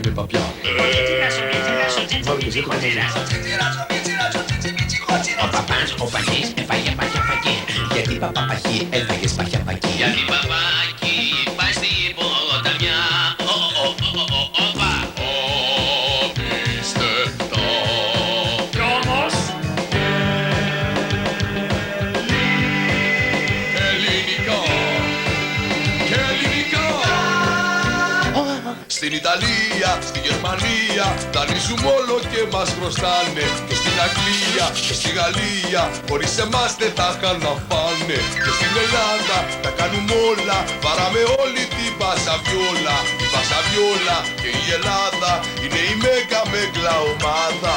με παπιά. Βάλε και εσύ το κανένα. Ο παπάς, ο παγής, έφαγε παχιαπακί. Γιατί παπαπαχή, έφαγες παχιαπακί. Γιατί παπάκι, πάει στην ποταμιά. Όπα. Απίστευτο. Κι όμως Ελληνικά. Και ελληνικά. Στην Ιταλία, στη Γερμανία δανείζουμε όλο και μας χρωστάνε. Και στην Αγγλία και στη Γαλλία χωρίς εμάς δεν τα είχαν να φάνε. Και στην Ελλάδα τα κάνουμε όλα, βαράμε όλη την πασαβιόλα. Η πασαβιόλα και η Ελλάδα είναι η μέγα μεγλα ομάδα.